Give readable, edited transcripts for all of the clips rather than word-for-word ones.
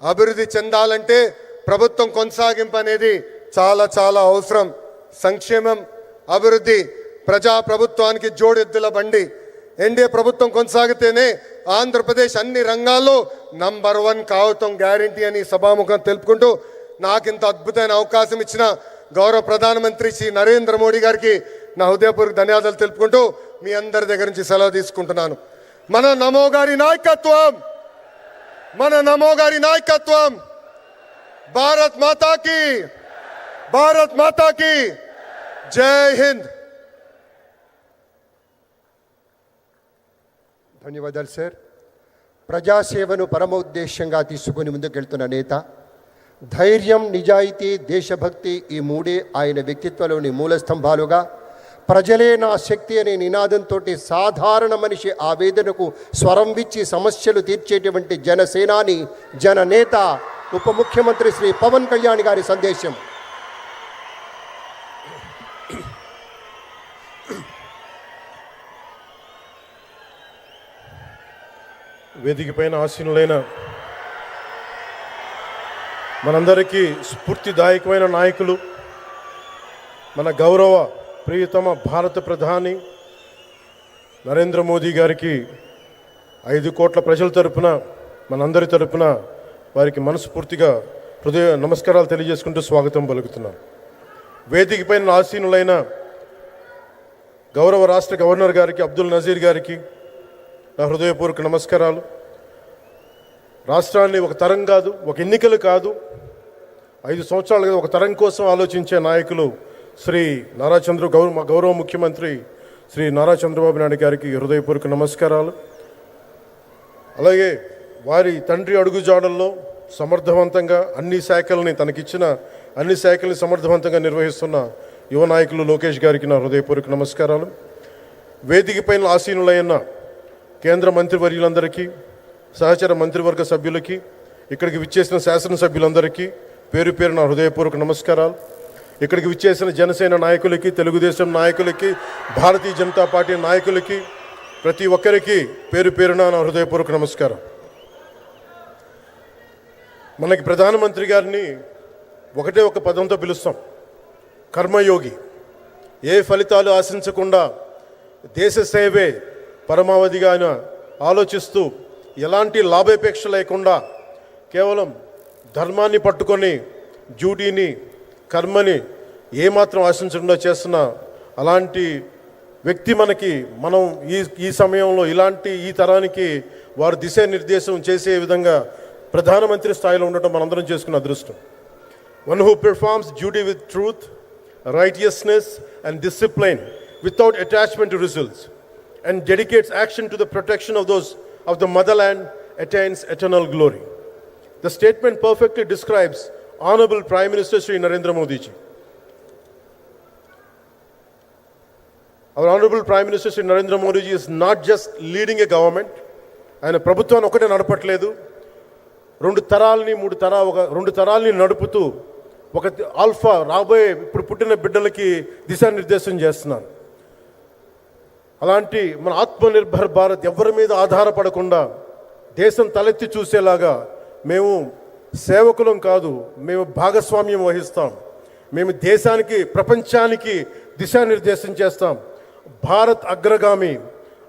అభివృద్ధి చెందాలంటే ప్రభుత్వం కొనసాగింపు అనేది చాలా చాలా అవసరం. సంక్షేమం, అభివృద్ధి ప్రజా ప్రభుత్వానికి జోడెద్దుల బండి. ఎన్డీఏ ప్రభుత్వం కొనసాగితేనే ఆంధ్రప్రదేశ్ అన్ని రంగాల్లో నంబర్ 1 కావటం గ్యారంటీ అని సభాముఖం తెలుపుకుంటూ నాకింత అద్భుతమైన అవకాశం ఇచ్చిన గౌరవ ప్రధానమంత్రి శ్రీ నరేంద్ర మోడీ గారికి నా హృదయపూర్వక ధన్యవాదాలు తెలుపుకుంటూ మీ అందరి దగ్గర నుంచి సెలవు తీసుకుంటున్నాను. మన నమో గారి నాయకత్వం, మన నమో గారి నాయకత్వం. భారత్ మాతాకి, భారత్ మాతాకి జై హింద్. ధన్యవాదాలు సార్. ప్రజాసేవను పరమోద్దేశంగా తీసుకుని ముందుకెళ్తున్న నేత. ధైర్యం, నిజాయితీ, దేశభక్తి ఈ మూడే ఆయన వ్యక్తిత్వంలోని మూల స్తంభాలుగా ప్రజలే నా శక్తి అనే నినాదంతో సాధారణ మనిషి ఆవేదనకు స్వరం విచ్చి సమస్యలు తీర్చేటువంటి జనసేనాని, జననేత, ఉప ముఖ్యమంత్రి శ్రీ పవన్ కళ్యాణ్ గారి సందేశం. వేదిక పైన ఆసీనులైన మనందరికీ స్ఫూర్తిదాయకమైన నాయకులు, మన గౌరవ ప్రియతమ భారత ప్రధాని నరేంద్ర మోదీ గారికి 5 కోట్ల ప్రజల తరపున, మనందరి తరపున వారికి మనస్ఫూర్తిగా హృదయ నమస్కారాలు తెలియజేసుకుంటూ స్వాగతం పలుకుతున్నాం. వేదిక పైన ఆసీనులైన గౌరవ రాష్ట్ర గవర్నర్ గారికి, అబ్దుల్ నజీర్ గారికి నా హృదయపూర్వక నమస్కారాలు. రాష్ట్రాన్ని ఒక తరం కాదు, ఒక ఎన్నికలు కాదు, 5 సంవత్సరాలుగా ఒక తరం కోసం ఆలోచించే నాయకులు శ్రీ గౌరవ ముఖ్యమంత్రి శ్రీ నారా చంద్రబాబు నాయుడు గారికి హృదయపూర్వక నమస్కారాలు. అలాగే వారి తండ్రి అడుగుజాడల్లో సమర్థవంతంగా తనకిచ్చిన అన్ని శాఖల్ని సమర్థవంతంగా నిర్వహిస్తున్న యువ నాయకులు లోకేష్ గారికి నా హృదయపూర్వక నమస్కారాలు. వేదిక పైన ఆసీనులైన కేంద్ర మంత్రివర్యులందరికీ, సహచర మంత్రివర్గ సభ్యులకి, ఇక్కడికి విచ్చేసిన శాసనసభ్యులందరికీ పేరు పేరు నా హృదయపూర్వక నమస్కారాలు. ఇక్కడికి విచ్చేసిన జనసేన నాయకులకి, తెలుగుదేశం నాయకులకి, భారతీయ జనతా పార్టీ నాయకులకి, ప్రతి ఒక్కరికి పేరు పేరున నా హృదయపూర్వక నమస్కారం. మనకి ప్రధానమంత్రి గారిని ఒకటే ఒక పదంతో పిలుస్తాం, కర్మయోగి. ఏ ఫలితాలు ఆశించకుండా దేశ సేవే పరమావధిగా ఆయన ఆలోచిస్తూ ఎలాంటి లాభాపేక్ష లేకుండా కేవలం ధర్మాన్ని పట్టుకొని డ్యూటీని, కర్మని ఏమాత్రం ఆశించకుండా చేస్తున్న అలాంటి వ్యక్తి మనం ఈ సమయంలో ఈ తరానికి వారు దిశానిర్దేశం చేసే విధంగా ప్రధానమంత్రి స్థాయిలో ఉండటం మనందరం చేసుకున్న అదృష్టం. One who performs duty with truth, righteousness and discipline without attachment to results and dedicates action to the protection of the motherland attains eternal glory. The statement perfectly describes Honorable Prime Minister Shri Narendra Modi ji. Our Honorable Prime Minister Shri Narendra Modi ji is not just leading a government. ఆయన ప్రభుత్వాన్ని ఒకటే నడపట్లేదు, 2 తరాల్ని నడుపుతూ ఒక alpha రాబోయే ఇప్పుడు పుట్టిన బిడ్డలకి దిశానిర్దేశం చేస్తున్నారు. అలాంటి మన ఆత్మనిర్భర్ భారత్ ఎవరి మీద ఆధారపడకుండా దేశం తలెత్తి చూసేలాగా మేము సేవకులం కాదు, మేము భాగస్వామ్యం వహిస్తాం. మేము దేశానికి, ప్రపంచానికి దిశానిర్దేశం చేస్తాం. భారత్ అగ్రగామి,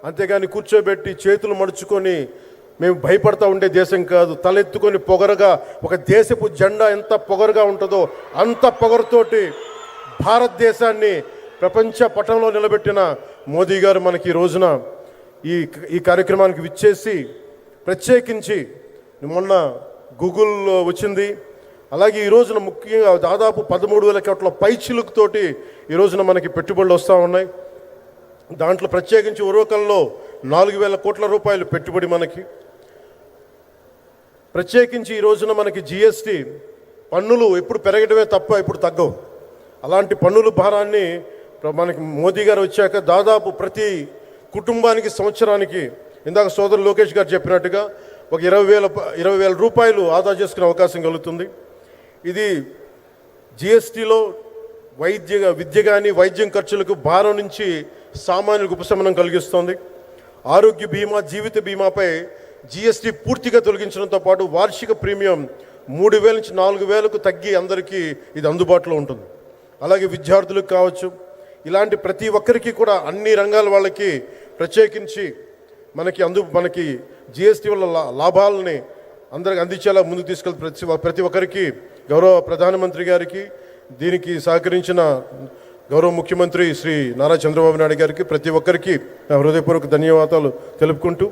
అంతేగాని కూర్చోబెట్టి చేతులు మడుచుకొని మేము భయపడతా ఉండే దేశం కాదు. తలెత్తుకొని పొగరగా, ఒక దేశపు జెండా ఎంత పొగరుగా ఉంటుందో అంత పొగరుతోటి భారతదేశాన్ని ప్రపంచ పటంలో నిలబెట్టిన మోదీ గారు మనకి ఈ రోజున ఈ కార్యక్రమానికి విచ్చేసి, ప్రత్యేకించి మొన్న గూగుల్ వచ్చింది, అలాగే ఈ రోజున ముఖ్యంగా దాదాపు 13,000 కోట్ల పైచిలుకుతోటి ఈ రోజున మనకి పెట్టుబడులు వస్తూ ఉన్నాయి. దాంట్లో ప్రత్యేకించి ఉరవకంలో 4,000 కోట్ల రూపాయలు పెట్టుబడి మనకి. ప్రత్యేకించి ఈ రోజున మనకి జిఎస్టీ పన్నులు ఎప్పుడు పెరగడమే తప్ప ఇప్పుడు తగ్గవు. అలాంటి పన్నుల భారాన్ని మనకి మోదీ గారు వచ్చాక దాదాపు ప్రతి కుటుంబానికి సంవత్సరానికి, ఇందాక సోదరు లోకేష్ గారు చెప్పినట్టుగా, ఒక 20,000 రూపాయలు ఆదా చేసుకునే అవకాశం కలుగుతుంది. ఇది జిఎస్టీలో విద్య కానీ వైద్యం ఖర్చులకు భారం నుంచి సామాన్యులకు ఉపశమనం కలిగిస్తుంది. ఆరోగ్య బీమా, జీవిత బీమాపై జిఎస్టీ పూర్తిగా తొలగించడంతో పాటు వార్షిక ప్రీమియం 3,000 నుంచి 4,000కు తగ్గి అందరికీ ఇది అందుబాటులో ఉంటుంది. అలాగే విద్యార్థులకు కావచ్చు, ఇలాంటి ప్రతి ఒక్కరికి కూడా అన్ని రంగాల వాళ్ళకి ప్రత్యేకించి మనకి జిఎస్టీ వల్ల లాభాలని అందరికి అందించేలా ముందుకు తీసుకెళ్తే ప్రతి ఒక్కరికి గౌరవ ప్రధానమంత్రి గారికి, దీనికి సహకరించిన గౌరవ ముఖ్యమంత్రి శ్రీ నారా చంద్రబాబు నాయుడు గారికి ప్రతి ఒక్కరికి నా హృదయపూర్వక ధన్యవాదాలు తెలుపుకుంటూ,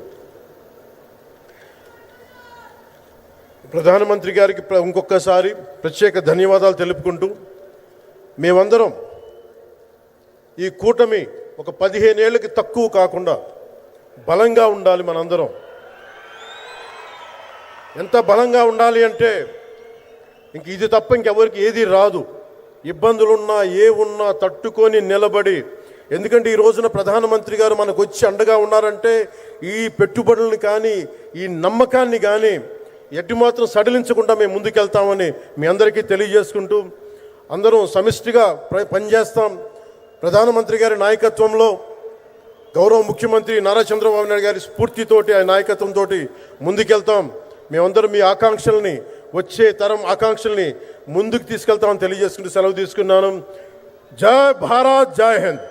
ప్రధానమంత్రి గారికి ఇంకొకసారి ప్రత్యేక ధన్యవాదాలు తెలుపుకుంటూ, మేమందరం ఈ కూటమి ఒక 15 ఏళ్ళకి తక్కువ కాకుండా బలంగా ఉండాలి. మనందరం ఎంత బలంగా ఉండాలి అంటే ఇంక ఇది తప్ప ఇంకెవరికి ఏది రాదు. ఇబ్బందులున్నా ఉన్నా తట్టుకొని నిలబడి, ఎందుకంటే ఈ రోజున ప్రధానమంత్రి గారు మనకు వచ్చి అండగా ఉన్నారంటే ఈ పెట్టుబడులను కానీ ఈ నమ్మకాన్ని కానీ ఎట్టి మాత్రం సడలించకుండా మేము ముందుకెళ్తామని మీ అందరికీ తెలియజేసుకుంటూ, అందరం సమిష్టిగా పనిచేస్తాం. ప్రధానమంత్రి గారి నాయకత్వంలో గౌరవ ముఖ్యమంత్రి నారా చంద్రబాబు నాయుడు గారి స్ఫూర్తితోటి, ఆ నాయకత్వంతో ముందుకెళ్తాం. మేమందరం మీ ఆకాంక్షల్ని, వచ్చే తరం ఆకాంక్షల్ని ముందుకు తీసుకెళ్తామని తెలియజేసుకుంటూ సెలవు తీసుకున్నాను. జై భారత్, జై హింద్.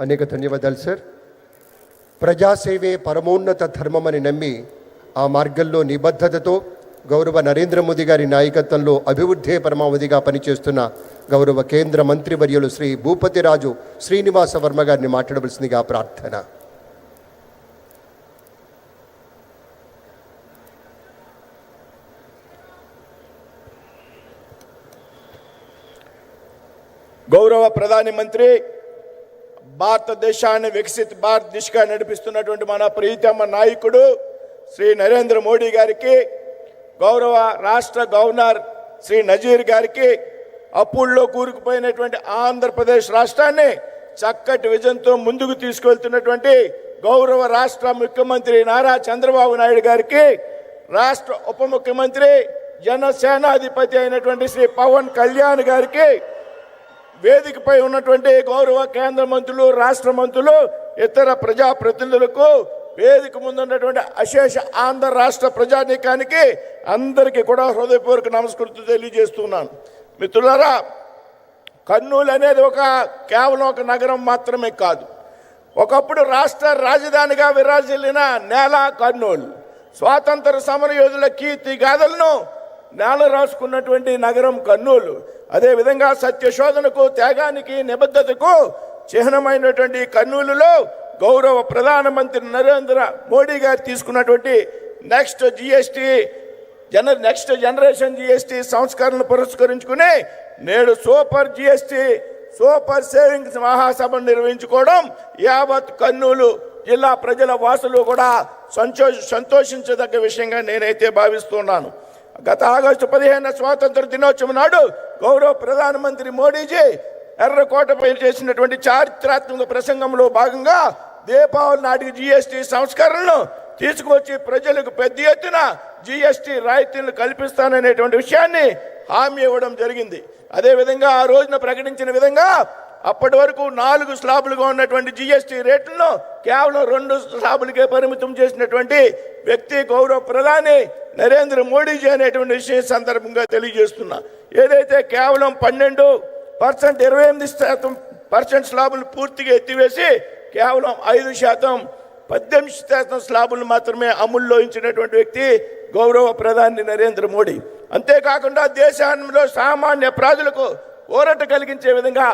అనేక ధన్యవాదాలు సార్. ప్రజాసేవే పరమోన్నత ధర్మమని నమ్మి ఆ మార్గంలో నిబద్ధతతో గౌరవ నరేంద్ర మోదీ గారి నాయకత్వంలో అభివృద్ధే పరమావధిగా పనిచేస్తున్న గౌరవ కేంద్ర మంత్రివర్యులు శ్రీ భూపతిరాజు శ్రీనివాస వర్మ గారిని మాట్లాడవలసిందిగా ప్రార్థన. గౌరవ ప్రధాని మంత్రి, భారతదేశాన్ని వికసిత భారత్ దిశగా నడిపిస్తున్నటువంటి మన ప్రీతమ నాయకుడు శ్రీ నరేంద్ర మోడీ గారికి, గౌరవ రాష్ట్ర గవర్నర్ శ్రీ నజీర్ గారికి, అప్పుల్లో కూరుకుపోయినటువంటి ఆంధ్రప్రదేశ్ రాష్ట్రాన్ని చక్కటి విజన్తో ముందుకు తీసుకెళ్తున్నటువంటి గౌరవ రాష్ట్ర ముఖ్యమంత్రి నారా చంద్రబాబు నాయుడు గారికి, రాష్ట్ర ఉప ముఖ్యమంత్రి జనసేనాధిపతి అయినటువంటి శ్రీ పవన్ కళ్యాణ్ గారికి, వేదికపై ఉన్నటువంటి గౌరవ కేంద్ర మంత్రులు, రాష్ట్ర మంత్రులు, ఇతర ప్రజాప్రతినిధులకు, వేదిక ముందున్నటువంటి అశేష ఆంధ్ర రాష్ట్ర ప్రజానీకానికి అందరికీ కూడా హృదయపూర్వక నమస్కృతులు తెలియజేస్తున్నాను. మిత్రులారా, కర్నూలు అనేది కేవలం ఒక నగరం మాత్రమే కాదు. ఒకప్పుడు రాష్ట్ర రాజధానిగా విరాజిల్లిన నేల కర్నూలు. స్వాతంత్ర సమరయోధుల కీర్తి గాథలను నేల రాసుకున్నటువంటి నగరం కర్నూలు. అదేవిధంగా సత్యశోధనకు, త్యాగానికి, నిబద్ధతకు చిహ్నమైనటువంటి కర్నూలులో గౌరవ ప్రధానమంత్రి నరేంద్ర మోడీ గారు తీసుకున్నటువంటి నెక్స్ట్ జనరేషన్ జిఎస్టీ సంస్కరణను పురస్కరించుకుని నేడు సూపర్ సేవింగ్స్ మహాసభను నిర్వహించుకోవడం యావత్ కర్నూలు జిల్లా ప్రజల వాసులు కూడా సంతోషించదగ్గ విషయంగా నేనైతే భావిస్తున్నాను. గత ఆగస్టు 15 స్వాతంత్ర దినోత్సవం నాడు గౌరవ ప్రధానమంత్రి మోడీజీ ఎర్రకోటపై చేసినటువంటి చారిత్రాత్మక ప్రసంగంలో భాగంగా దీపావళి నాటికి జిఎస్టీ సంస్కరణను తీసుకొచ్చి ప్రజలకు పెద్ద ఎత్తున జిఎస్టీ రాయితీలను కల్పిస్తాననేటువంటి విషయాన్ని హామీ ఇవ్వడం జరిగింది. అదేవిధంగా ఆ రోజున ప్రకటించిన విధంగా అప్పటి వరకు 4 స్లాబులుగా ఉన్నటువంటి జిఎస్టీ రేట్లను కేవలం 2 స్లాబులకే పరిమితం చేసినటువంటి వ్యక్తి గౌరవ ప్రధాని నరేంద్ర మోడీజీ అనేటువంటి విషయం సందర్భంగా తెలియజేస్తున్నా. ఏదైతే కేవలం 12%, 28% స్లాబులు పూర్తిగా ఎత్తివేసి కేవలం 5%, 18% స్లాబులు మాత్రమే అమల్లో ఉంచినటువంటి వ్యక్తి గౌరవ ప్రధాని నరేంద్ర మోడీ. అంతేకాకుండా దేశంలో సామాన్య ప్రజలకు ఊరట కలిగించే విధంగా